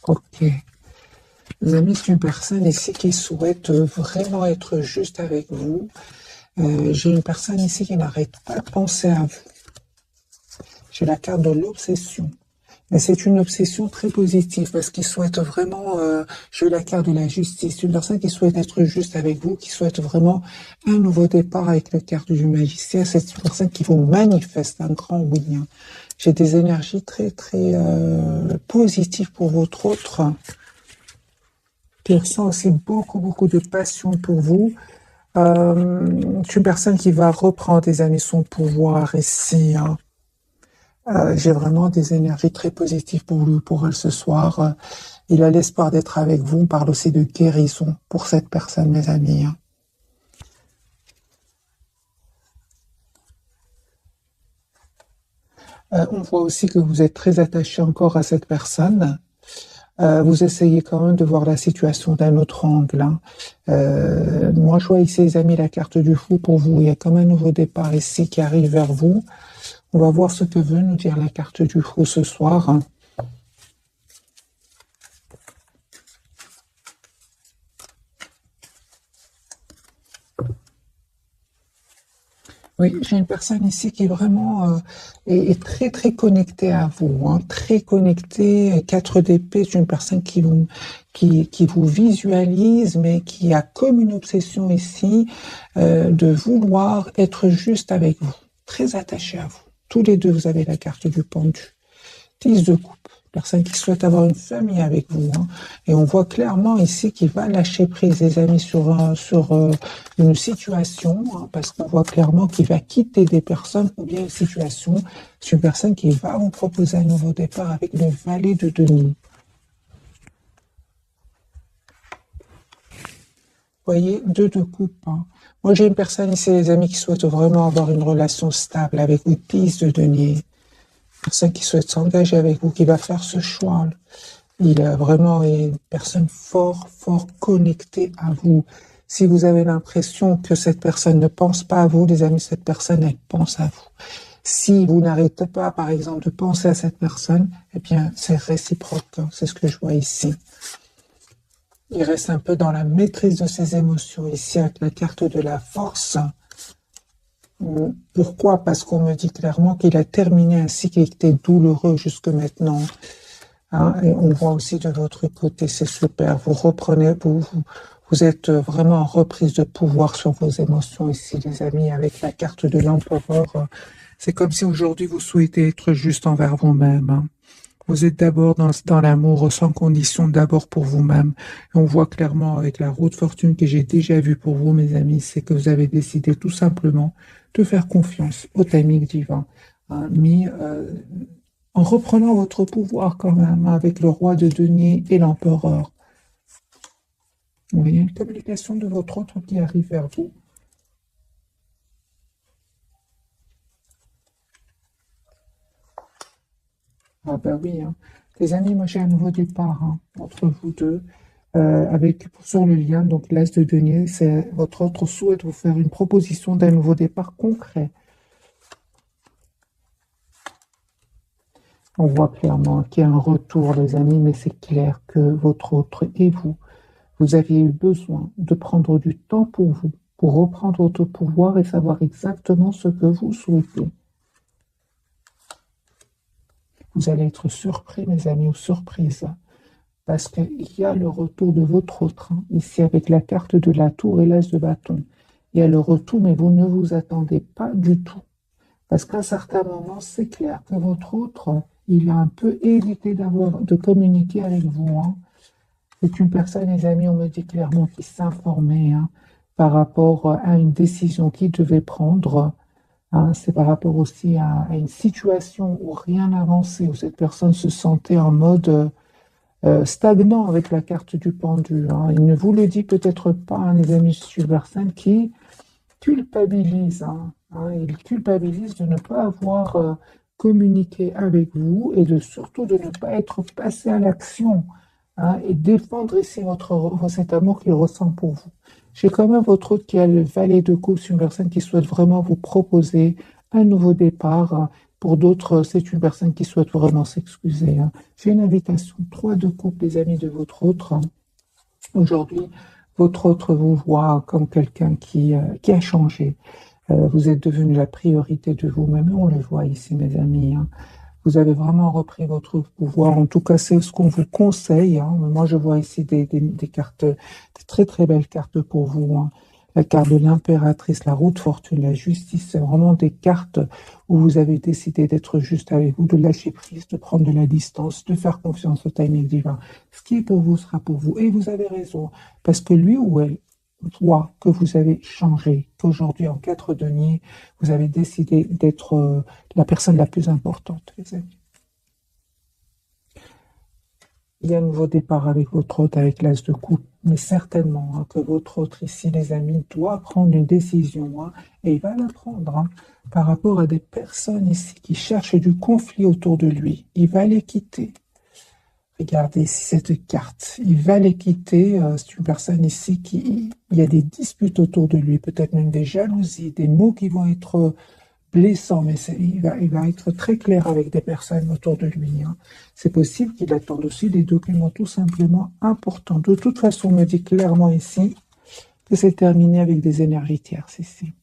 Ok. Les amis, c'est une personne ici qui souhaite vraiment être juste avec vous. J'ai une personne ici qui n'arrête pas de penser à vous. J'ai la carte de l'obsession. Mais c'est une obsession très positive parce qu'il souhaite vraiment, j'ai eu la carte de la justice, une personne qui souhaite être juste avec vous, qui souhaite vraiment un nouveau départ avec la carte du magicien. C'est une personne qui vous manifeste un grand oui, hein. J'ai des énergies très, très positives pour votre autre, qui ressent aussi beaucoup, beaucoup de passion pour vous. C'est une personne qui va reprendre, les amis, son pouvoir ici, hein. J'ai vraiment des énergies très positives pour lui, pour elle ce soir. Il a l'espoir d'être avec vous. On parle aussi de guérison pour cette personne, mes amis, hein. On voit aussi que vous êtes très attaché encore à cette personne. Vous essayez quand même de voir la situation d'un autre angle, hein. Moi, je vois ici, les amis, la carte du fou pour vous. Il y a comme un nouveau départ ici qui arrive vers vous. On va voir ce que veut nous dire la carte du fou ce soir, hein. Oui, j'ai une personne ici qui vraiment est très très connectée à vous, hein, très connectée. 4 d'épée, c'est une personne qui vous visualise, mais qui a comme une obsession ici de vouloir être juste avec vous, très attaché à vous. Tous les deux, vous avez la carte du pendu. 10 de coupe. Personne qui souhaite avoir une famille avec vous, hein. Et on voit clairement ici qu'il va lâcher prise, les amis, sur une situation, hein, parce qu'on voit clairement qu'il va quitter des personnes ou bien une situation. C'est une personne qui va vous proposer un nouveau départ avec le valet de denier. Vous voyez, 2 de coupe, hein. Moi, j'ai une personne ici, les amis, qui souhaite vraiment avoir une relation stable avec vous, 10 de denier. Personne qui souhaite s'engager avec vous, qui va faire ce choix. Il a vraiment une personne fort, fort connectée à vous. Si vous avez l'impression que cette personne ne pense pas à vous, les amis, cette personne, elle pense à vous. Si vous n'arrêtez pas, par exemple, de penser à cette personne, eh bien, c'est réciproque, hein. C'est ce que je vois ici. Il reste un peu dans la maîtrise de ses émotions ici avec la carte de la force. Pourquoi? Parce qu'on me dit clairement qu'il a terminé un cycle qui était douloureux jusque maintenant, hein. Et on voit aussi de l'autre côté, c'est super. Vous reprenez, vous êtes vraiment en reprise de pouvoir sur vos émotions ici, les amis, avec la carte de l'empereur. C'est comme si aujourd'hui vous souhaitez être juste envers vous-même, hein. Vous êtes d'abord dans l'amour sans condition, d'abord pour vous-même. Et on voit clairement avec la roue de fortune que j'ai déjà vue pour vous, mes amis, c'est que vous avez décidé tout simplement de faire confiance au timing divin, hein, mais en reprenant votre pouvoir quand même, hein, avec le roi de denier et l'empereur. Vous voyez une communication de votre autre qui arrive vers vous. Ah ben oui, hein. Les amis, moi j'ai un nouveau départ, hein, entre vous deux, avec sur le lien, donc l'as de denier, c'est votre autre souhaite vous faire une proposition d'un nouveau départ concret. On voit clairement qu'il y a un retour, les amis, mais c'est clair que votre autre et vous aviez eu besoin de prendre du temps pour vous, pour reprendre votre pouvoir et savoir exactement ce que vous souhaitez. Vous allez être surpris, mes amis, ou surprise, parce qu'il y a le retour de votre autre, hein, ici avec la carte de la tour et l'as de bâton. Il y a le retour, mais vous ne vous attendez pas du tout. Parce qu'à un certain moment, c'est clair que votre autre, il a un peu évité de communiquer avec vous, hein. C'est une personne, les amis, on me dit clairement, qui s'informait, hein, par rapport à une décision qu'il devait prendre, hein. C'est par rapport aussi à une situation où rien n'avançait, où cette personne se sentait en mode stagnant avec la carte du pendu, hein. Il ne vous le dit peut-être pas, hein, les amis, je suis une personne qui culpabilise, hein, hein. Il culpabilise de ne pas avoir communiqué avec vous et surtout de ne pas être passé à l'action, hein, et défendre ici cet amour qu'il ressent pour vous. J'ai quand même votre autre qui a le valet de coupe, une personne qui souhaite vraiment vous proposer un nouveau départ, Pour d'autres, c'est une personne qui souhaite vraiment s'excuser, hein. J'ai une invitation, 3 de coupe, les amis de votre autre, hein. Aujourd'hui, votre autre vous voit comme quelqu'un qui a changé. Vous êtes devenu la priorité de vous-même, et on le voit ici, mes amis, hein. Vous avez vraiment repris votre pouvoir. En tout cas, c'est ce qu'on vous conseille, hein. Moi, je vois ici des cartes, des très très belles cartes pour vous, hein. La carte de l'impératrice, la roue de fortune, la justice, c'est vraiment des cartes où vous avez décidé d'être juste avec vous, de lâcher prise, de prendre de la distance, de faire confiance au timing divin. Ce qui est pour vous sera pour vous. Et vous avez raison, parce que lui ou elle voit que vous avez changé, qu'aujourd'hui, en 4 deniers, vous avez décidé d'être la personne la plus importante, les amis. Il y a un nouveau départ avec votre hôte, avec l'as de coupe, mais certainement, hein, que votre autre ici, les amis, doit prendre une décision, hein, et il va la prendre, hein, par rapport à des personnes ici qui cherchent du conflit autour de lui. Il va les quitter. Regardez ici cette carte. Il va les quitter. C'est une personne ici qui... Il y a des disputes autour de lui, peut-être même des jalousies, des mots qui vont être blessant, mais il va être très clair avec des personnes autour de lui, hein. C'est possible qu'il attende aussi des documents tout simplement importants. De toute façon, on me dit clairement ici que c'est terminé avec des énergies tierces ici.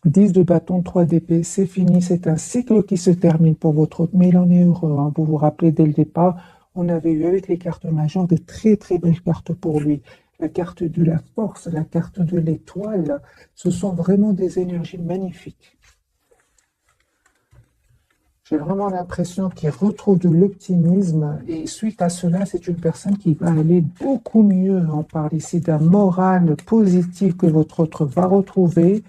10 de bâton, 3 d'épée, c'est fini, c'est un cycle qui se termine pour votre hôte, mais il en est heureux, hein. Vous vous rappelez dès le départ, on avait eu avec les cartes majeures de très très belles cartes pour lui. La carte de la force, la carte de l'étoile, ce sont vraiment des énergies magnifiques. J'ai vraiment l'impression qu'il retrouve de l'optimisme et suite à cela, c'est une personne qui va aller beaucoup mieux. On parle ici d'un moral positif que votre autre va retrouver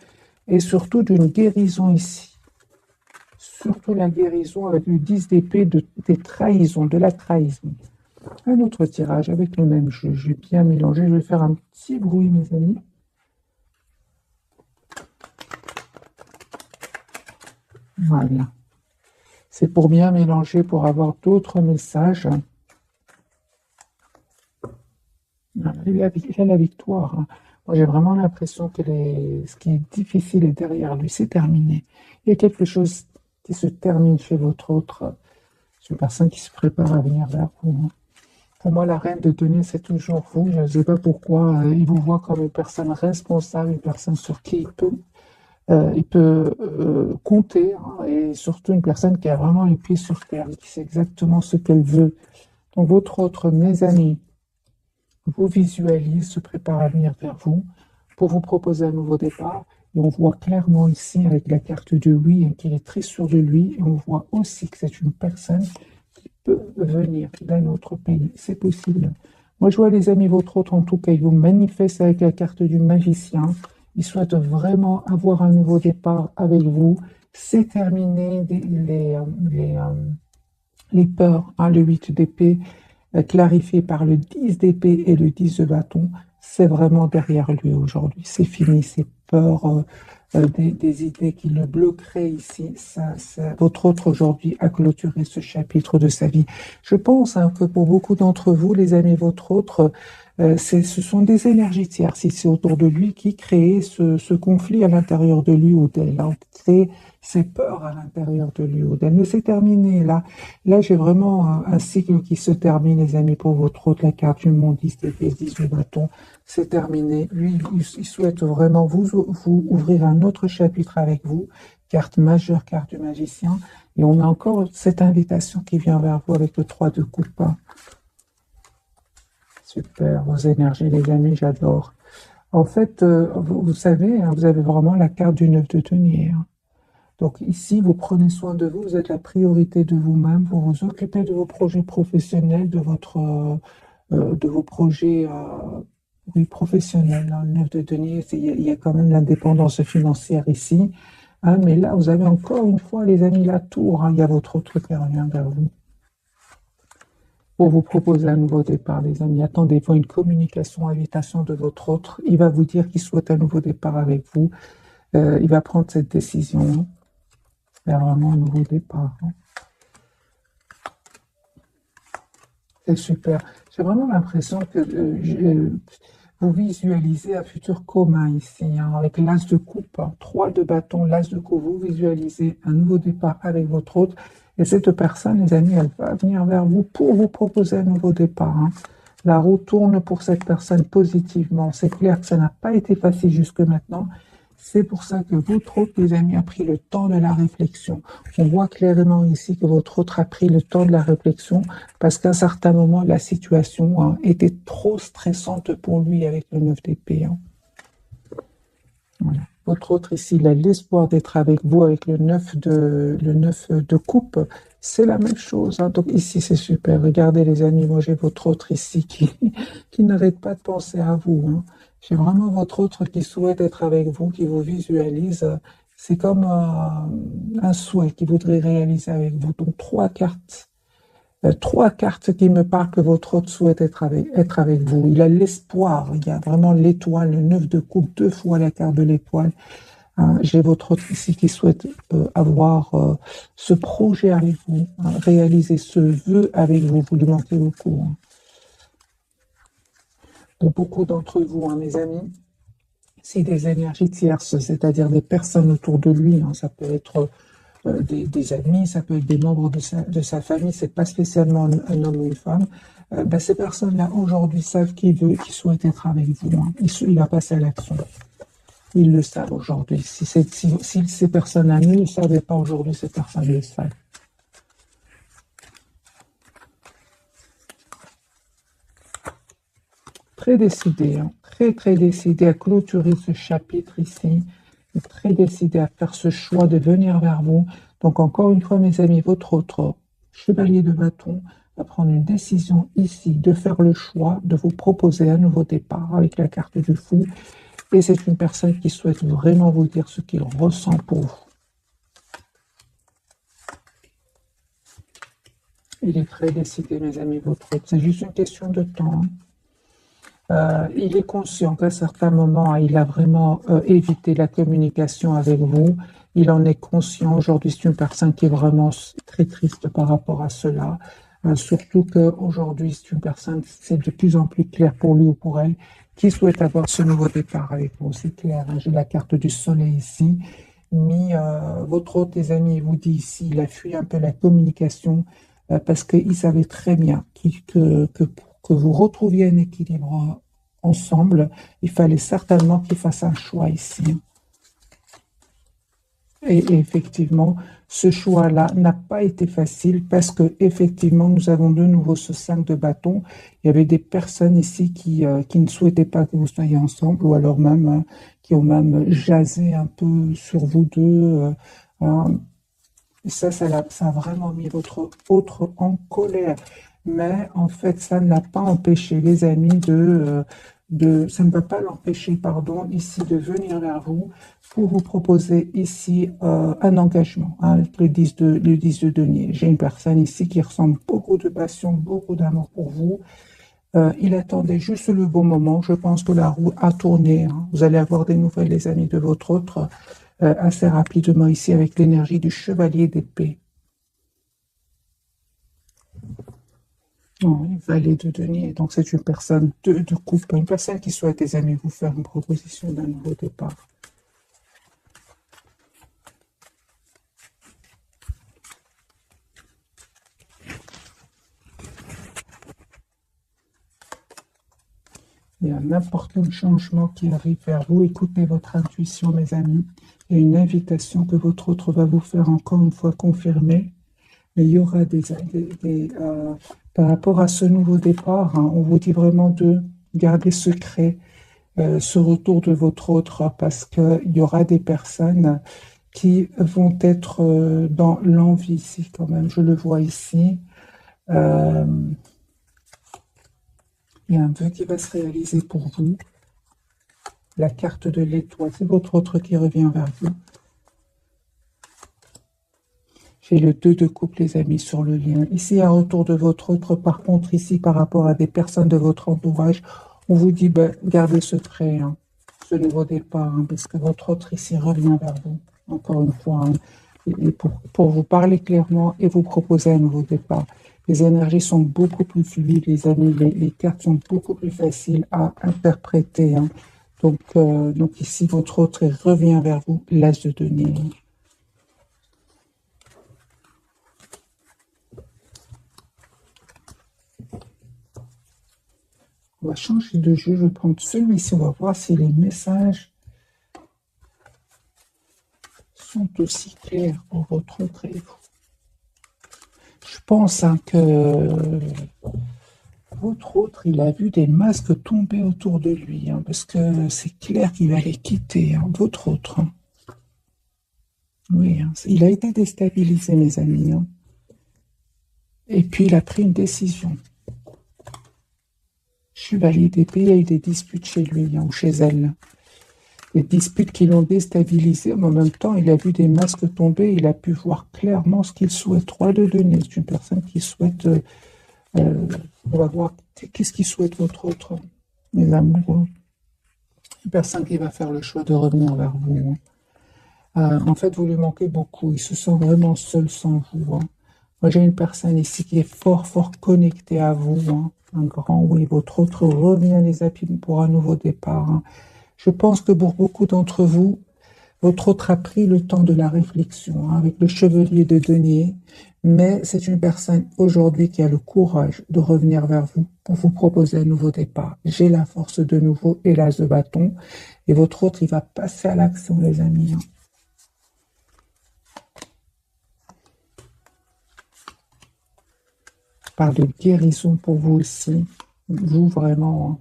et surtout d'une guérison ici. Surtout la guérison avec le 10 d'épée des trahisons, de la trahison. Un autre tirage avec le même jeu. J'ai bien mélangé. Je vais faire un petit bruit, mes amis. Voilà. C'est pour bien mélanger, pour avoir d'autres messages. Il a la victoire, hein. Moi, j'ai vraiment l'impression que ce qui est difficile est derrière lui. C'est terminé. Il y a quelque chose qui se termine chez votre autre. C'est une personne qui se prépare à venir vers vous, hein. Pour moi, la reine de denier, c'est toujours vous. Je ne sais pas pourquoi. Il vous voit comme une personne responsable, une personne sur qui il peut compter, hein, et surtout une personne qui a vraiment les pieds sur terre, qui sait exactement ce qu'elle veut. Donc votre autre, mes amis, vous visualisez, se prépare à venir vers vous pour vous proposer un nouveau départ. Et on voit clairement ici avec la carte de oui, hein, qu'il est très sûr de lui. Et on voit aussi que c'est une personne qui peut venir d'un autre pays. C'est possible. Moi, je vois les amis, votre autre, en tout cas, il vous manifeste avec la carte du magicien. Il souhaite vraiment avoir un nouveau départ avec vous. C'est terminé les peurs, hein, le 8 d'épée, clarifié par le 10 d'épée et le 10 de bâton. C'est vraiment derrière lui aujourd'hui. C'est fini, ces peurs, des idées qui le bloqueraient ici. Votre autre aujourd'hui a clôturé ce chapitre de sa vie. Je pense, hein, que pour beaucoup d'entre vous, les amis, votre autre, ce sont des énergies tierces ici autour de lui qui créent ce conflit à l'intérieur de lui ou d'elle, hein, qui créent ces peurs à l'intérieur de lui ou d'elle. Mais c'est terminé. Là, j'ai vraiment un cycle qui se termine, les amis, pour votre autre. La carte du monde, 10 d'épée, 10 de bâton, c'est terminé. Lui, il souhaite vraiment vous ouvrir un autre chapitre avec vous. Carte majeure, carte du magicien. Et on a encore cette invitation qui vient vers vous avec le 3 de coupe. Super, vos énergies, les amis, j'adore. En fait, vous savez, hein, vous avez vraiment la carte du 9 de denier, hein. Donc ici, vous prenez soin de vous, vous êtes la priorité de vous-même, vous vous occupez de vos projets professionnels, de vos projets oui, professionnels, hein. Le 9 de denier, il y a quand même l'indépendance financière ici, hein, mais là, vous avez encore une fois, les amis, la tour, hein, il y a votre autre qui revient vers vous pour vous proposer un nouveau départ, les amis. Attendez-vous une communication, invitation de votre autre. Il va vous dire qu'il souhaite un nouveau départ avec vous. Il va prendre cette décision. Faire vraiment un nouveau départ, hein. C'est super. J'ai vraiment l'impression que Vous visualisez un futur commun ici, hein, avec l'as de coupe, hein, 3 de bâton, l'as de coupe. Vous visualisez un nouveau départ avec votre hôte. Et cette personne, les amis, elle va venir vers vous pour vous proposer un nouveau départ, hein. La roue tourne pour cette personne positivement. C'est clair que ça n'a pas été facile jusque maintenant. C'est pour ça que votre hôte, les amis, a pris le temps de la réflexion. On voit clairement ici que votre hôte a pris le temps de la réflexion parce qu'à un certain moment, la situation, hein, était trop stressante pour lui avec le 9 d'épée, hein. Voilà. Votre autre ici, il a l'espoir d'être avec vous avec le 9 de coupe. C'est la même chose, hein. Donc ici, c'est super. Regardez les amis, moi j'ai votre autre ici qui n'arrête pas de penser à vous, hein. J'ai vraiment votre autre qui souhaite être avec vous, qui vous visualise. C'est comme un souhait qu'il voudrait réaliser avec vous. Donc trois cartes qui me parlent que votre hôte souhaite être avec vous. Il a l'espoir, il y a vraiment l'étoile, le 9 de coupe, 2 fois la carte de l'étoile. Hein, j'ai votre hôte ici qui souhaite avoir ce projet avec vous, hein, réaliser ce vœu avec vous. Vous lui manquez beaucoup, hein. Pour beaucoup d'entre vous, hein, mes amis, c'est des énergies tierces, c'est-à-dire des personnes autour de lui, hein. Ça peut être des amis, ça peut être des membres de sa famille, c'est pas spécialement un homme ou une femme. Ces personnes-là, aujourd'hui, savent qu'il souhaite être avec vous, hein. Il va passer à l'action. Ils le savent aujourd'hui. Si ces personnes-là ne le savaient pas aujourd'hui, ces personnes le savent. Très décidé, hein, très décidé à clôturer ce chapitre ici, très décidé à faire ce choix de venir vers vous. Donc encore une fois, mes amis, votre autre chevalier de bâton va prendre une décision ici de faire le choix de vous proposer un nouveau départ avec la carte du fou. Et c'est une personne qui souhaite vraiment vous dire ce qu'il ressent pour vous. Il est très décidé, mes amis, votre autre. C'est juste une question de temps, hein. Il est conscient qu'à certains moments, il a vraiment évité la communication avec vous. Il en est conscient. Aujourd'hui, c'est une personne qui est vraiment très triste par rapport à cela. Surtout qu'aujourd'hui, c'est une personne, c'est de plus en plus clair pour lui ou pour elle, qui souhaite avoir ce nouveau départ avec vous. C'est clair, hein, j'ai la carte du soleil ici. Mais votre autre, les amis, il vous dit ici, il a fui un peu la communication parce qu'il savait très bien pour que vous retrouviez un équilibre ensemble, il fallait certainement qu'il fasse un choix ici. Et effectivement, ce choix-là n'a pas été facile parce que effectivement, nous avons de nouveau ce 5 de bâton. Il y avait des personnes ici qui ne souhaitaient pas que vous soyez ensemble ou alors même qui ont même jasé un peu sur vous deux. Et ça a vraiment mis votre autre en colère. Mais en fait, ça ne l'a pas empêché, les amis, ça ne va pas l'empêcher, pardon, ici de venir vers vous pour vous proposer ici un engagement, hein, avec le 10 de denier. J'ai une personne ici qui ressemble beaucoup de passion, beaucoup d'amour pour vous. Il attendait juste le bon moment. Je pense que la roue a tourné, hein. Vous allez avoir des nouvelles, les amis, de votre autre assez rapidement ici avec l'énergie du chevalier d'épée. Oh, valet de denier. Donc c'est une personne de coupe, une personne qui souhaite, les amis, vous faire une proposition d'un nouveau départ. Il y a n'importe quel changement qui arrive vers vous. Écoutez votre intuition, mes amis. Il y a une invitation que votre autre va vous faire encore une fois confirmer. Mais il y aura par rapport à ce nouveau départ, hein, on vous dit vraiment de garder secret ce retour de votre autre parce qu'il y aura des personnes qui vont être dans l'envie ici quand même. Je le vois ici. Il y a un vœu qui va se réaliser pour vous. La carte de l'étoile, c'est votre autre qui revient vers vous. J'ai le 2 de coupe, les amis, sur le lien. Ici, un retour de votre autre. Par contre, ici, par rapport à des personnes de votre entourage, on vous dit, gardez secret, hein, ce nouveau départ, hein, parce que votre autre ici revient vers vous. Encore une fois, hein. et pour vous parler clairement et vous proposer un nouveau départ. Les énergies sont beaucoup plus fluides, les amis, les cartes sont beaucoup plus faciles à interpréter, hein. Donc ici, votre autre revient vers vous, l'as de denier. On va changer de jeu, je vais prendre celui-ci, on va voir si les messages sont aussi clairs pour votre autre et vous. Je pense hein, que votre autre, il a vu des masques tomber autour de lui, hein, parce que c'est clair qu'il va les quitter, hein, votre autre. Hein. Oui, hein, il a été déstabilisé, mes amis. Hein. Et puis, il a pris une décision. Chevalier d'épée, il y a eu des disputes chez lui hein, ou chez elle. Des disputes qui l'ont déstabilisé, mais en même temps, il a vu des masques tomber, il a pu voir clairement ce qu'il souhaite. Roi de denier, c'est une personne qui souhaite... on va voir qu'est-ce qu'il souhaite votre autre, les amoureux. Une personne qui va faire le choix de revenir vers vous. Hein. En fait, vous lui manquez beaucoup. Il se sent vraiment seul sans vous. Hein. Moi, j'ai une personne ici qui est fort, fort connectée à vous. Hein. Un grand oui. Votre autre revient les appuis pour un nouveau départ. Hein. Je pense que pour beaucoup d'entre vous, votre autre a pris le temps de la réflexion hein, avec le chevalier de denier, mais c'est une personne aujourd'hui qui a le courage de revenir vers vous pour vous proposer un nouveau départ. J'ai la force de nouveau et l'as de bâton, et votre autre, il va passer à l'action, les amis. Hein. Je parle de guérison pour vous aussi. Vous, vraiment... Hein.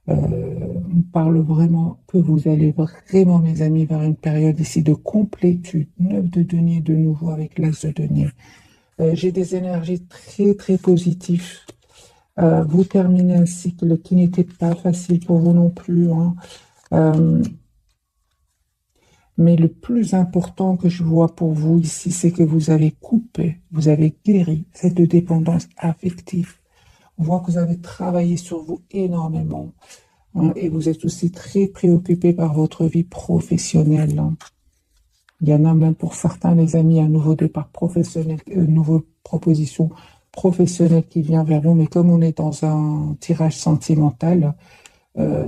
On parle vraiment que vous allez vraiment, mes amis, vers une période ici de complétude. 9 de denier de nouveau avec l'as de denier. J'ai des énergies très, très positives. Vous terminez un cycle qui n'était pas facile pour vous non plus. Hein. Mais le plus important que je vois pour vous ici, c'est que vous avez coupé, vous avez guéri cette dépendance affective. On voit que vous avez travaillé sur vous énormément. Hein, et vous êtes aussi très préoccupé par votre vie professionnelle. Hein. Il y en a même pour certains, les amis, un nouveau départ professionnel, une nouvelle proposition professionnelle qui vient vers vous. Mais comme on est dans un tirage sentimental,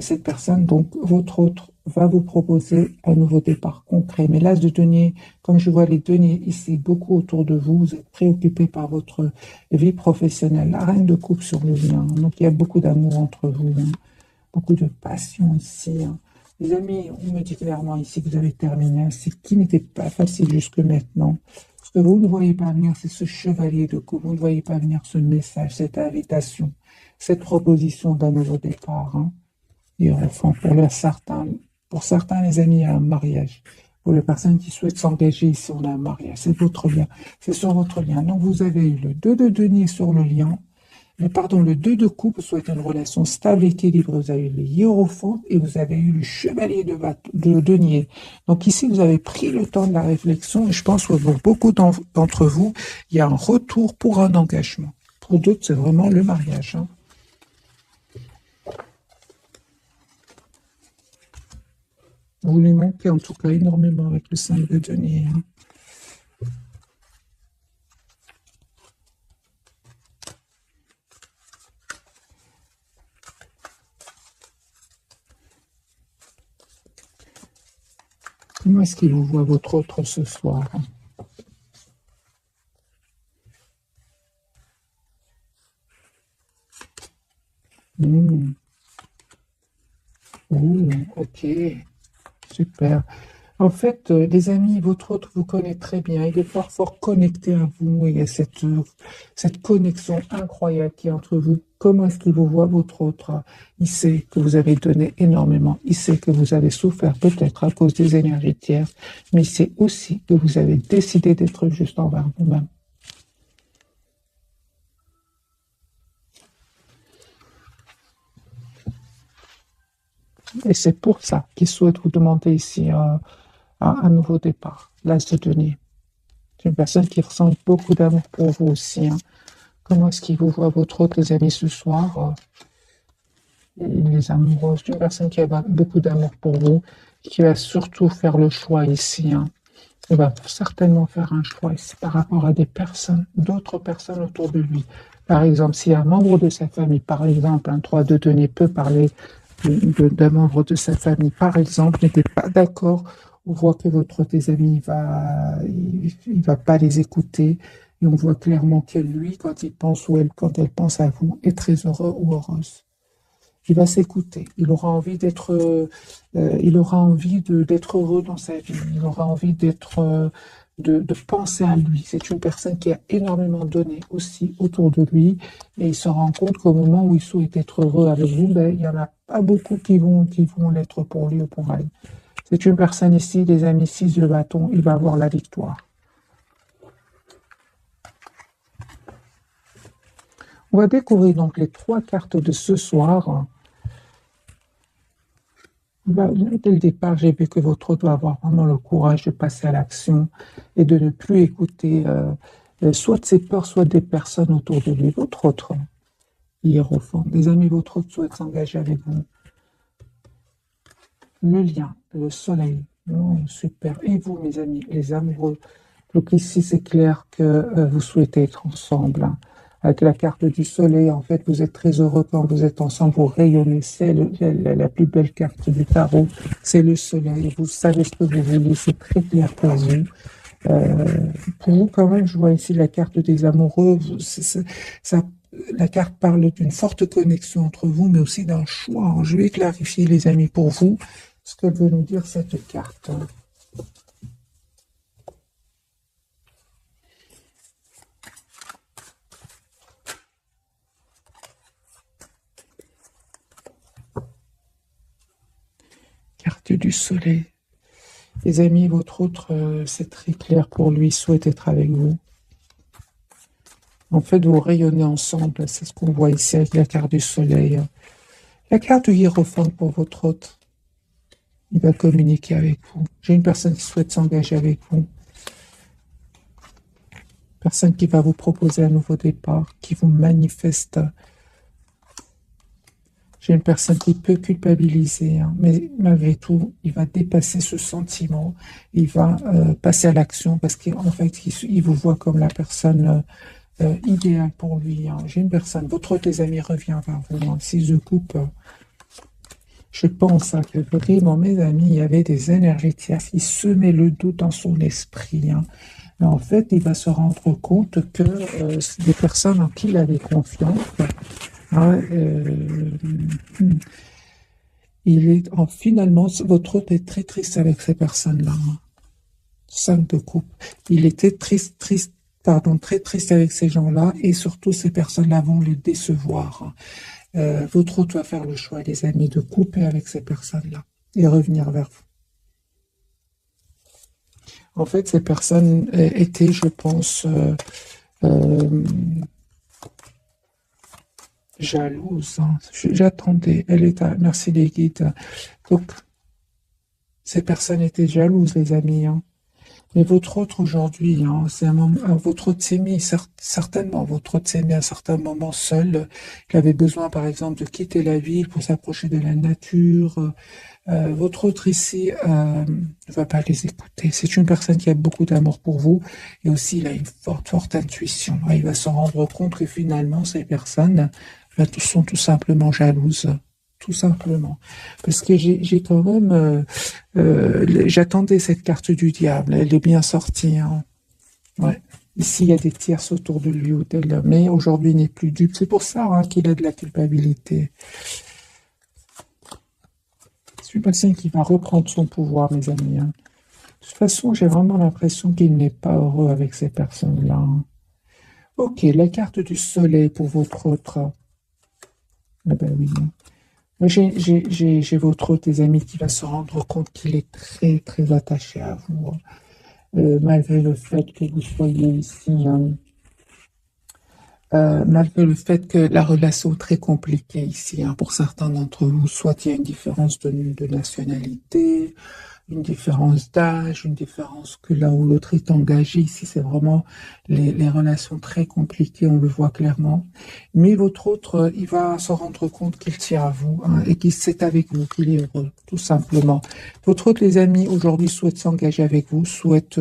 cette personne, donc votre autre, va vous proposer un nouveau départ concret. Mais l'as de denier, comme je vois les deniers ici, beaucoup autour de vous, vous êtes préoccupé par votre vie professionnelle. La reine de coupe sur le lien. Donc, il y a beaucoup d'amour entre vous. Hein. Beaucoup de passion ici. Hein. Les amis, on me dit clairement ici que vous avez terminé un cycle qui n'était pas facile jusque maintenant. Ce que vous ne voyez pas venir, c'est ce chevalier de coupe. Vous ne voyez pas venir ce message, cette invitation, cette proposition d'un nouveau départ. Hein. Et enfin, pour certains, les amis, il y a un mariage. Pour les personnes qui souhaitent s'engager ici, on a un mariage. C'est votre lien. C'est sur votre lien. Donc, vous avez eu le 2 de denier sur le lien. Le 2 de coupe souhaite une relation stable et équilibrée. Vous avez eu le hiérophante et vous avez eu le chevalier de denier. Donc ici, vous avez pris le temps de la réflexion et je pense que pour beaucoup d'entre vous, il y a un retour pour un engagement. Pour d'autres, c'est vraiment le mariage. Hein. Vous lui manquez en tout cas énormément avec le 5 de denier. Hein. Comment est-ce qu'il vous voit votre autre ce soir? Ok, super. En fait, les amis, votre autre vous connaît très bien. Il est fort, fort connecté à vous. Il y a cette connexion incroyable qui est entre vous. Comment est-ce qu'il vous voit, votre autre? Il sait que vous avez donné énormément. Il sait que vous avez souffert peut-être à cause des énergies tierces. Mais il sait aussi que vous avez décidé d'être juste envers vous-même. Et c'est pour ça qu'il souhaite vous demander ici un nouveau départ. L'as de denier. C'est une personne qui ressent beaucoup d'amour pour vous aussi. Hein. Comment est-ce qu'il vous voit, votre autre, les amis, ce soir? Les amoureux, c'est une personne qui a beaucoup d'amour pour vous, qui va surtout faire le choix ici. Hein. Il va certainement faire un choix ici par rapport à des personnes, d'autres personnes autour de lui. Par exemple, si un membre de sa famille, par exemple, un 3 de denier peut parler d'un membre de sa famille, par exemple, n'était pas d'accord, on voit que votre tes amis il va pas les écouter, et on voit clairement que lui, quand il pense ou elle, quand elle pense à vous, est très heureux ou heureuse. Il va s'écouter. Il aura envie il aura envie d'être heureux dans sa vie. Il aura envie de penser à lui. C'est une personne qui a énormément donné aussi autour de lui, et il se rend compte qu'au moment où il souhaite être heureux avec vous, ben, il y en a pas beaucoup qui vont l'être pour lui ou pour elle. C'est une personne ici, les amis, 6 de bâton, il va avoir la victoire. On va découvrir donc les 3 cartes de ce soir. Dès le départ, j'ai vu que votre autre doit avoir vraiment le courage de passer à l'action et de ne plus écouter soit de ses peurs, soit des personnes autour de lui. Votre autre, hiérophant, des amis, votre autre souhaite s'engager avec vous. Le lien, le soleil, oh, super. Et vous, mes amis, les amoureux. Donc ici, c'est clair que vous souhaitez être ensemble, hein. Avec la carte du soleil, en fait, vous êtes très heureux quand vous êtes ensemble, vous rayonnez. C'est la plus belle carte du tarot, c'est le soleil. Vous savez ce que vous voulez, c'est très clair pour vous, quand même, je vois ici la carte des amoureux. Ça, la carte parle d'une forte connexion entre vous, mais aussi d'un choix. Je vais clarifier, les amis, pour vous, ce que veut nous dire cette carte. Carte du soleil. Les amis, votre autre, c'est très clair pour lui, il souhaite être avec vous. En fait, vous rayonnez ensemble, c'est ce qu'on voit ici avec la carte du soleil. La carte du hiérophant pour votre autre, il va communiquer avec vous. J'ai une personne qui souhaite s'engager avec vous. Personne qui va vous proposer un nouveau départ, qui vous manifeste. J'ai une personne qui peut culpabiliser, hein, mais malgré tout, il va dépasser ce sentiment. Il va passer à l'action parce qu'en fait, il vous voit comme la personne idéale pour lui, hein. J'ai une personne, votre autre, les amis, revient vers vous, hein. Si je coupe, je pense, hein, que vraiment, mes amis, il y avait des énergies tierces. Il semait le doute dans son esprit, hein. Mais en fait, il va se rendre compte que c'est des personnes en qui il avait confiance. Hein, finalement, votre hôte est très triste avec ces personnes-là, hein. 5 de coupe. Il était très triste avec ces gens-là, et surtout ces personnes-là vont les décevoir, hein. Votre hôte va faire le choix, les amis, de couper avec ces personnes-là et revenir vers vous. En fait, ces personnes étaient, je pense, jalouse, hein. J'attendais, elle est à, merci les guides. Donc, ces personnes étaient jalouses, les amis, hein. Mais votre autre aujourd'hui, hein, c'est un moment, votre autre s'est mis, certainement, votre autre s'est mis à un certain moment seul. Il avait besoin, par exemple, de quitter la ville pour s'approcher de la nature. Votre autre ici ne va pas les écouter. C'est une personne qui a beaucoup d'amour pour vous, et aussi il a une forte intuition. Il va se rendre compte que finalement, ces personnes sont tout simplement jalouses. Tout simplement. Parce que j'ai quand même... j'attendais cette carte du diable. Elle est bien sortie, hein. Ouais. Ici, il y a des tierces autour de lui ou d'elle, mais aujourd'hui, il n'est plus dupe. C'est pour ça, hein, qu'il a de la culpabilité. C'est une personne qui va reprendre son pouvoir, mes amis, hein. De toute façon, j'ai vraiment l'impression qu'il n'est pas heureux avec ces personnes-là, hein. Ok, la carte du soleil pour votre autre. Ah ben oui, hein. J'ai votre autre, tes amis, qui va se rendre compte qu'il est très attaché à vous, hein. Malgré le fait que vous soyez ici, hein, malgré le fait que la relation est très compliquée ici, hein, pour certains d'entre vous, soit il y a une différence de nationalité, une différence d'âge, une différence que là où l'autre est engagé. Ici, c'est vraiment les relations très compliquées, on le voit clairement. Mais votre autre, il va se rendre compte qu'il tient à vous, hein, et qu'il c'est avec vous qu'il est heureux, tout simplement. Votre autre, les amis, aujourd'hui souhaite s'engager avec vous, souhaite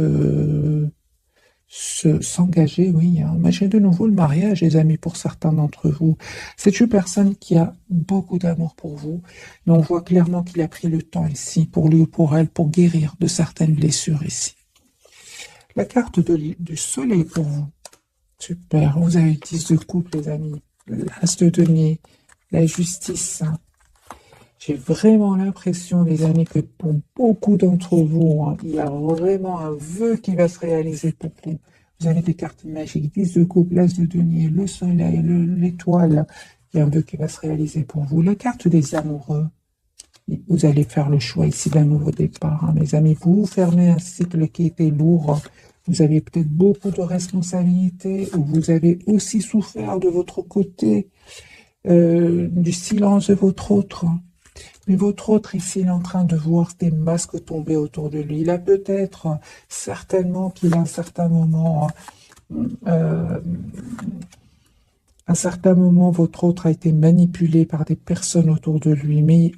s'engager, oui, hein. Mais j'ai de nouveau le mariage, les amis, pour certains d'entre vous. C'est une personne qui a beaucoup d'amour pour vous, mais on voit clairement qu'il a pris le temps ici, pour lui ou pour elle, pour guérir de certaines blessures ici. La carte du soleil pour vous. Super. Vous avez 10 de coupe, les amis. L'as de denier, la justice, hein. J'ai vraiment l'impression, les amis, que pour beaucoup d'entre vous, hein, il y a vraiment un vœu qui va se réaliser pour vous. Vous avez des cartes magiques, 10 de coupe, l'as de denier, le soleil, l'étoile. Il y a un vœu qui va se réaliser pour vous. La carte des amoureux. Vous allez faire le choix ici d'un nouveau départ, hein, mes amis. Vous fermez un cycle qui était lourd. Vous avez peut-être beaucoup de responsabilités, ou vous avez aussi souffert de votre côté, du silence de votre autre. Mais votre autre ici, il est en train de voir des masques tomber autour de lui. Il a peut-être, certainement qu'il a un certain moment, votre autre a été manipulé par des personnes autour de lui, mais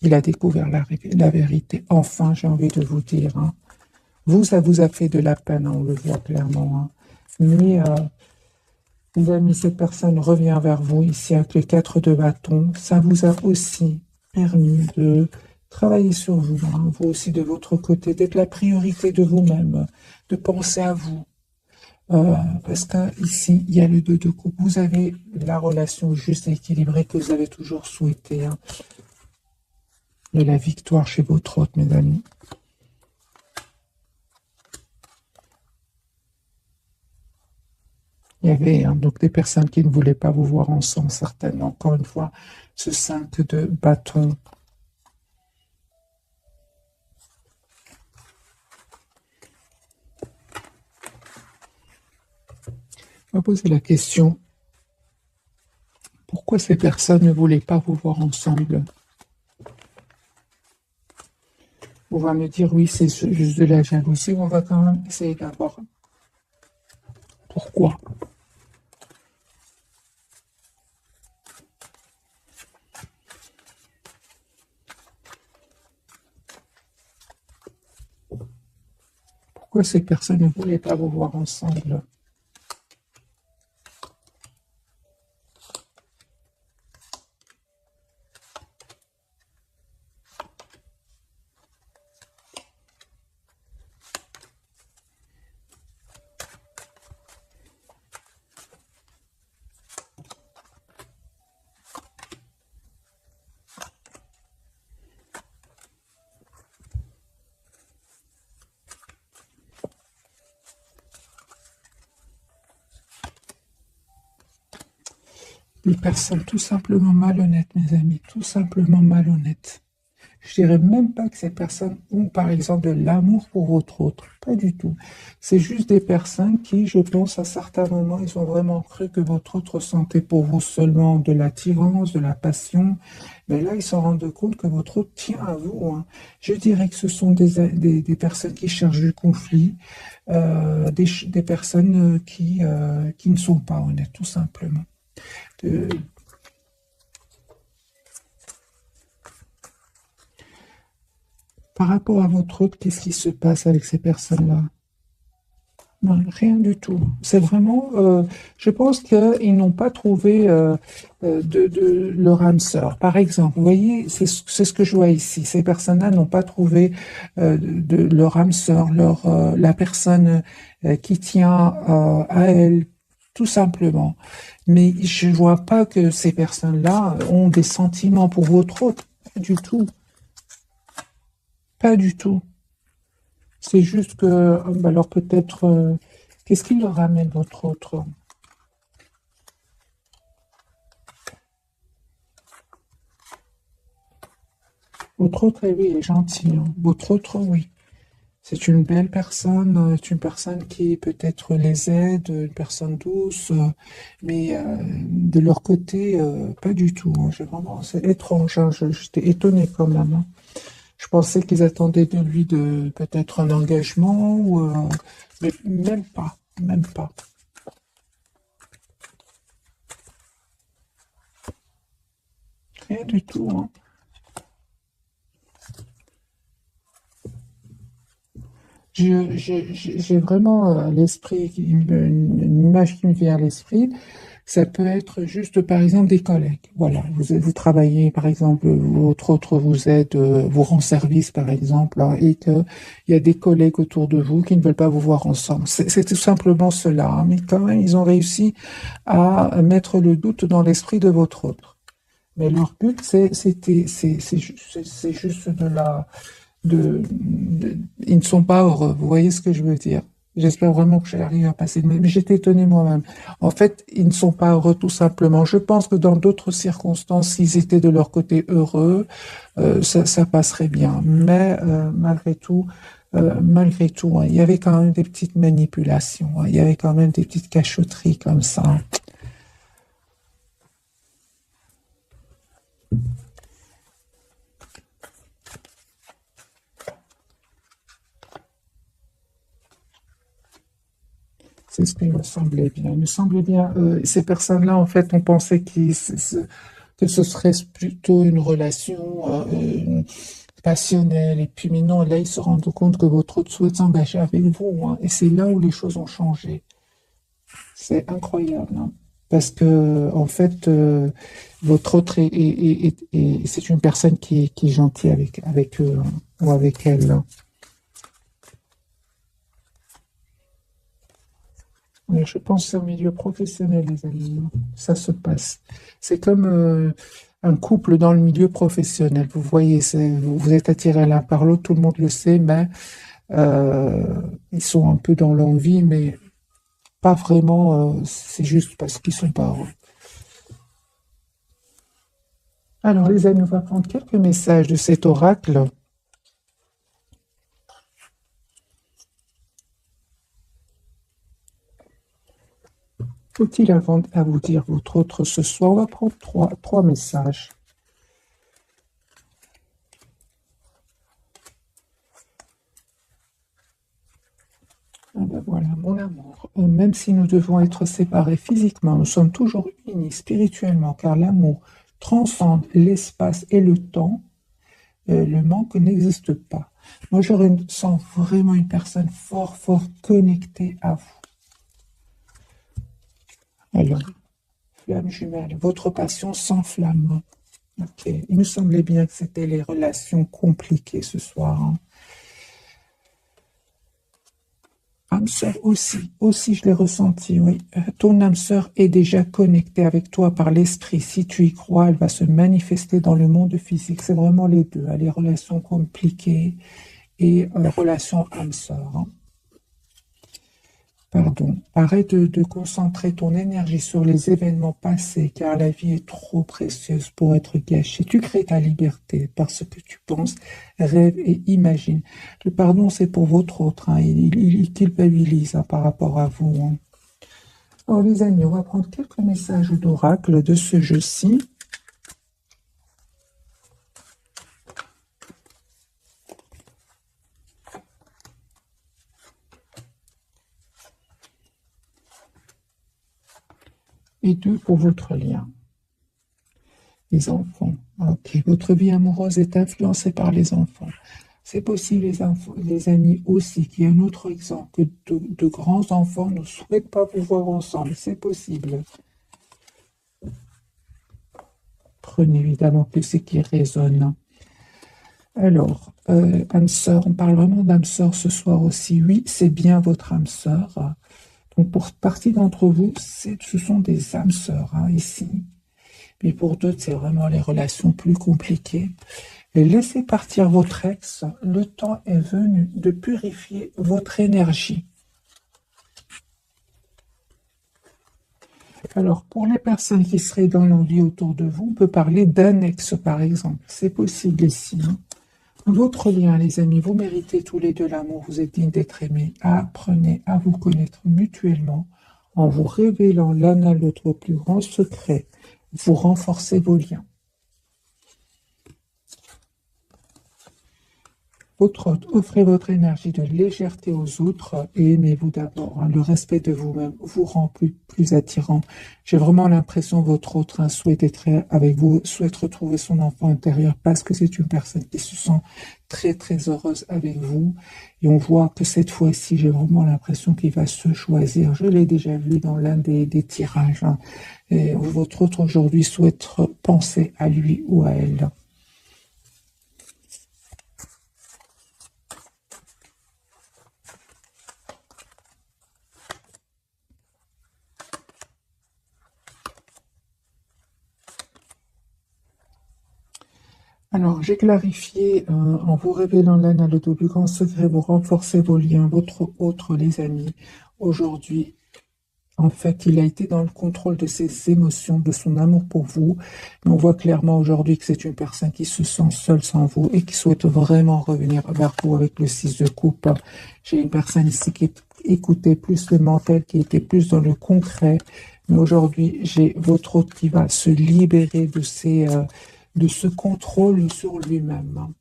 il a découvert la vérité. Enfin, j'ai envie de vous dire, hein. Vous, ça vous a fait de la peine, hein, on le voit clairement, hein. Mais, les amis, cette personne revient vers vous ici avec les 4 de bâton. Ça vous a aussi permis de travailler sur vous, hein, vous aussi de votre côté, d'être la priorité de vous-même, de penser à vous. Parce que ici, il y a le 2 de coupe. Vous avez la relation juste et équilibrée que vous avez toujours souhaité, hein, de la victoire chez votre hôte, mes amis. Il y avait, hein, donc des personnes qui ne voulaient pas vous voir ensemble, certainement. Encore une fois, ce 5 de bâton. On va poser la question, pourquoi ces personnes ne voulaient pas vous voir ensemble? On va me dire, oui, c'est juste de la jalousie. On va quand même essayer d'avoir pourquoi. Pourquoi ces personnes ne voulaient pas vous voir ensemble? Des personnes tout simplement malhonnêtes, mes amis, tout simplement malhonnêtes. Je dirais même pas que ces personnes ont, par exemple, de l'amour pour votre autre. Pas du tout. C'est juste des personnes qui, je pense, à certains moments, ils ont vraiment cru que votre autre ressentait pour vous seulement de l'attirance, de la passion. Mais là, ils se rendent compte que votre autre tient à vous, hein. Je dirais que ce sont des personnes qui cherchent du conflit, des personnes qui ne sont pas honnêtes, tout simplement. Euh, Par rapport à votre autre, qu'est-ce qui se passe avec ces personnes-là? Non, rien du tout. C'est vraiment, je pense qu'ils n'ont pas trouvé de leur âme sœur. Par exemple, vous voyez, c'est ce que je vois ici. Ces personnes-là n'ont pas trouvé de leur âme sœur, la personne qui tient à elle, tout simplement. Mais je vois pas que ces personnes-là ont des sentiments pour votre autre. Pas du tout. Pas du tout. C'est juste que, alors peut-être, qu'est-ce qui leur ramène votre autre? Votre autre, oui, il est gentil, hein. Votre autre, oui. C'est une belle personne, c'est une personne qui peut-être les aide, une personne douce, mais de leur côté, pas du tout, hein. C'est étrange, hein. J'étais étonnée quand même, hein. Je pensais qu'ils attendaient de lui de peut-être un engagement, mais même pas, même pas. Rien du tout, hein. J'ai vraiment à l'esprit, une image qui me vient à l'esprit. Ça peut être juste, par exemple, des collègues. Voilà, vous travaillez, par exemple, votre autre vous aide, vous rend service, par exemple, hein, et qu'il y a des collègues autour de vous qui ne veulent pas vous voir ensemble. C'est tout simplement cela, hein, mais quand même, ils ont réussi à mettre le doute dans l'esprit de votre autre. Mais leur but, c'est juste ils ne sont pas heureux. Vous voyez ce que je veux dire? J'espère vraiment que j'arrive à passer. Mais j'étais étonné moi-même. En fait, ils ne sont pas heureux tout simplement. Je pense que dans d'autres circonstances, s'ils étaient de leur côté heureux, ça passerait bien. Mais malgré tout, hein, il y avait quand même des petites manipulations, hein. Il y avait quand même des petites cachotteries comme ça, hein. C'est ce qui me semblait bien. Il me semblait bien. Ces personnes-là, en fait, on pensait que ce serait plutôt une relation passionnelle. Et puis, mais non, là, ils se rendent compte que votre autre souhaite s'engager avec vous, hein. Et c'est là où les choses ont changé. C'est incroyable, hein. Parce que, en fait, votre autre c'est une personne qui est gentille avec eux, hein, ou avec elle, hein. Mais je pense que c'est au milieu professionnel, les amis. Ça se passe. C'est comme un couple dans le milieu professionnel. Vous voyez, vous êtes attirés l'un par l'autre, tout le monde le sait, mais ils sont un peu dans l'envie, mais pas vraiment. C'est juste parce qu'ils sont pas heureux. Alors, les amis, on va prendre quelques messages de cet oracle. Faut-il avant à vous dire votre autre ce soir? On va prendre trois messages. Ah ben voilà, mon amour, même si nous devons être séparés physiquement, nous sommes toujours unis spirituellement, car l'amour transcende l'espace et le temps. Le manque n'existe pas. Moi, sens vraiment une personne fort, fort connectée à vous. Alors, flamme jumelle, votre passion s'enflamme. Ok, il me semblait bien que c'était les relations compliquées ce soir, hein. Âme sœur aussi je l'ai ressenti, oui. Ton âme sœur est déjà connectée avec toi par l'esprit. Si tu y crois, elle va se manifester dans le monde physique. C'est vraiment les deux, hein, les relations compliquées et relations âme sœur, hein. Pardon. Arrête de concentrer ton énergie sur les événements passés, car la vie est trop précieuse pour être gâchée. Tu crées ta liberté parce que tu penses, rêves et imagines. Le pardon, c'est pour votre autre, hein. Il culpabilise, hein, par rapport à vous, hein. Alors, les amis, on va prendre quelques messages d'oracle de ce jeu-ci. Et deux pour votre lien. Les enfants. Ok, votre vie amoureuse est influencée par les enfants. C'est possible, les amis aussi, qu'il y ait un autre exemple, que de grands enfants ne souhaitent pas vous voir ensemble. C'est possible. Prenez évidemment que ce qui résonne. Alors, âme sœur, on parle vraiment d'âme sœur ce soir aussi. Oui, c'est bien votre âme sœur. Donc, pour partie d'entre vous, ce sont des âmes sœurs, hein, ici. Mais pour d'autres, c'est vraiment les relations plus compliquées. Et laissez partir votre ex. Le temps est venu de purifier votre énergie. Alors, pour les personnes qui seraient dans l'envie autour de vous, on peut parler d'un ex, par exemple. C'est possible ici, hein. Votre lien, les amis, vous méritez tous les deux l'amour, vous êtes dignes d'être aimés. Apprenez à vous connaître mutuellement en vous révélant l'un à l'autre plus grand secret. Vous renforcez vos liens. Offrez votre énergie de légèreté aux autres et aimez-vous d'abord. Hein. Le respect de vous-même vous rend plus attirant. J'ai vraiment l'impression que votre autre souhaite être avec vous, souhaite retrouver son enfant intérieur parce que c'est une personne qui se sent très très heureuse avec vous. Et on voit que cette fois-ci, j'ai vraiment l'impression qu'il va se choisir. Je l'ai déjà vu dans l'un des tirages. Hein. Et votre autre aujourd'hui souhaite penser à lui ou à elle. Alors, j'ai clarifié en vous révélant l'un à l'autre plus grand secret, vous renforcez vos liens, votre autre, les amis. Aujourd'hui, en fait, il a été dans le contrôle de ses émotions, de son amour pour vous. Mais on voit clairement aujourd'hui que c'est une personne qui se sent seule sans vous et qui souhaite vraiment revenir vers vous avec le 6 de coupe. J'ai une personne ici qui écoutait plus le mental, qui était plus dans le concret. Mais aujourd'hui, j'ai votre autre qui va se libérer de ce contrôle sur lui-même.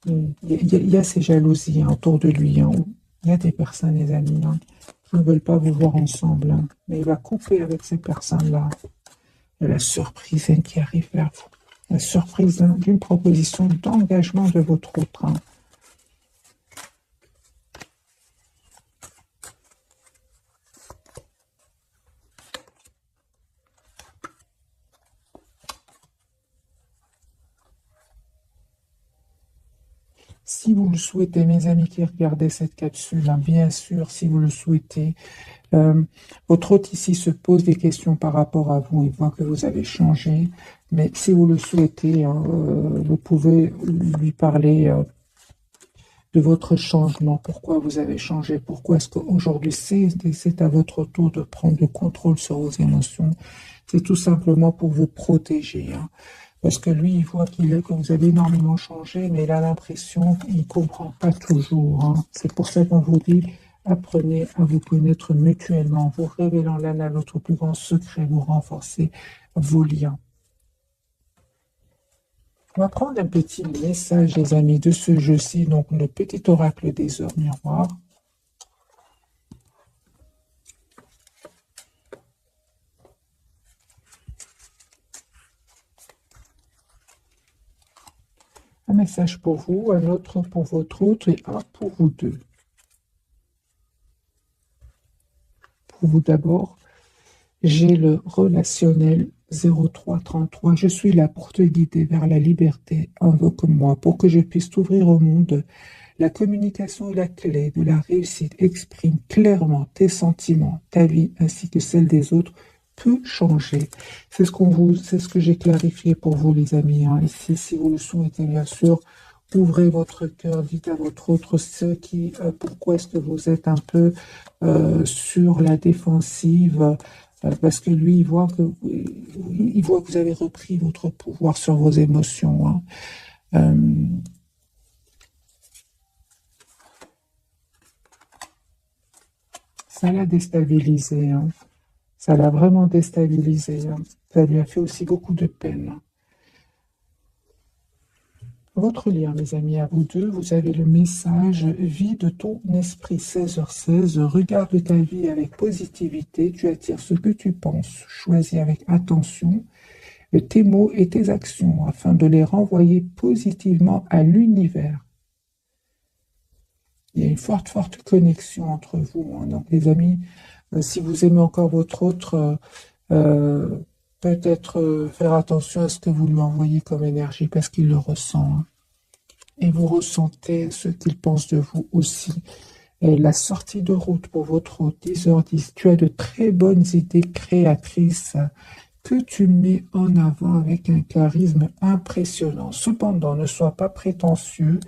Il y a ces jalousies autour de lui. Il y a des personnes, les amis, qui ne veulent pas vous voir ensemble. Mais il va couper avec ces personnes-là. Il y a la surprise qui arrive vers vous. La surprise d'une proposition d'engagement de votre autre. Si vous le souhaitez, mes amis qui regardez cette capsule, bien sûr, si vous le souhaitez, votre hôte ici se pose des questions par rapport à vous. Il voit que vous avez changé, mais si vous le souhaitez, vous pouvez lui parler de votre changement. Pourquoi vous avez changé? Pourquoi est-ce qu'aujourd'hui, c'est à votre tour de prendre le contrôle sur vos émotions? C'est tout simplement pour vous protéger. Parce que lui, il voit que vous avez énormément changé, mais il a l'impression qu'il ne comprend pas toujours. C'est pour ça qu'on vous dit, apprenez à vous connaître mutuellement, vous révélant l'un à l'autre plus grand secret, vous renforcez vos liens. On va prendre un petit message, les amis, de ce jeu-ci, donc le petit oracle des heures miroirs. Un message pour vous, un autre pour votre autre et un pour vous deux. Pour vous d'abord, j'ai le relationnel 0333. Je suis là pour te guider vers la liberté. Invoque-moi pour que je puisse t'ouvrir au monde. La communication est la clé de la réussite. Exprime clairement tes sentiments, ta vie ainsi que celle des autres peut changer. C'est ce que j'ai clarifié pour vous, les amis. Ici, si vous le souhaitez, bien sûr, ouvrez votre cœur, dites à votre autre pourquoi est-ce que vous êtes un peu sur la défensive, parce que lui, il voit que vous avez repris votre pouvoir sur vos émotions. Ça l'a déstabilisé. Ça l'a vraiment déstabilisé. Ça lui a fait aussi beaucoup de peine. Votre lien, mes amis, à vous deux, vous avez le message « Vie de ton esprit » 16h16. Regarde ta vie avec positivité. Tu attires ce que tu penses. Choisis avec attention tes mots et tes actions afin de les renvoyer positivement à l'univers. Il y a une forte connexion entre vous. Donc, les amis, si vous aimez encore votre autre, peut-être faire attention à ce que vous lui envoyez comme énergie parce qu'il le ressent. Et vous ressentez ce qu'il pense de vous aussi. Et la sortie de route pour votre hôte, 10h10, tu as de très bonnes idées créatrices que tu mets en avant avec un charisme impressionnant. Cependant, ne sois pas prétentieux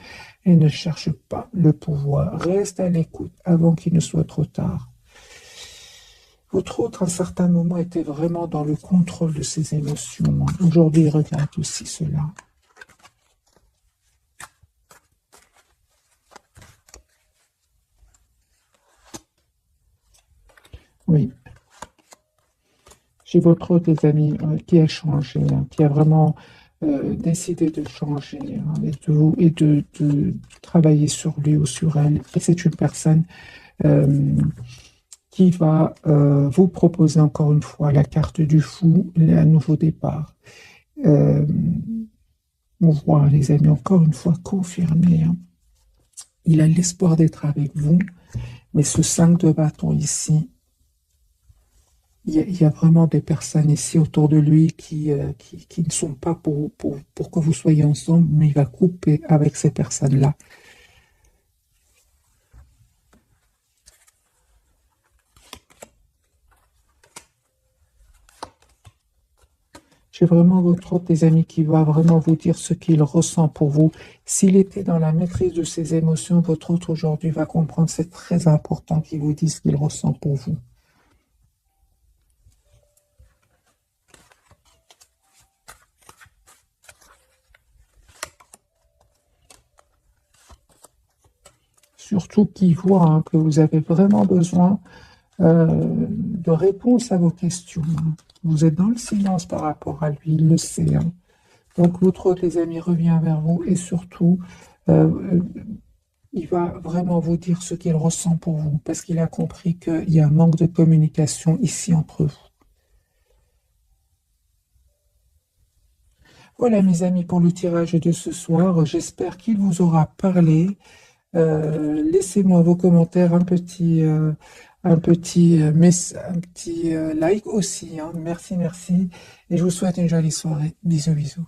et ne cherche pas le pouvoir. Reste à l'écoute avant qu'il ne soit trop tard. Votre autre, à un certain moment, était vraiment dans le contrôle de ses émotions. Aujourd'hui, il regrette aussi cela. Oui. J'ai votre autre, les amis, qui a changé, hein, qui a vraiment décidé de changer, hein, et de travailler sur lui ou sur elle. Et c'est une personne euh, qui va vous proposer encore une fois la carte du fou, un nouveau départ. Euh, on voit, les amis, encore une fois confirmé, hein. Il a l'espoir d'être avec vous, mais ce 5 de bâton ici, il y a vraiment des personnes ici autour de lui qui ne sont pas pour que vous soyez ensemble, mais il va couper avec ces personnes-là. J'ai vraiment votre autre, des amis, qui va vraiment vous dire ce qu'il ressent pour vous. S'il était dans la maîtrise de ses émotions, votre autre aujourd'hui va comprendre. C'est très important qu'il vous dise ce qu'il ressent pour vous. Surtout qu'il voit, hein, que vous avez vraiment besoin de réponses à vos questions, hein. Vous êtes dans le silence par rapport à lui, il le sait, hein. Donc votre autre, les amis, revient vers vous et surtout, euh, il va vraiment vous dire ce qu'il ressent pour vous parce qu'il a compris qu'il y a un manque de communication ici entre vous. Voilà, mes amis, pour le tirage de ce soir. J'espère qu'il vous aura parlé. Laissez-moi vos commentaires, un petit like aussi, hein. Merci, merci. Et je vous souhaite une jolie soirée. Bisous, bisous.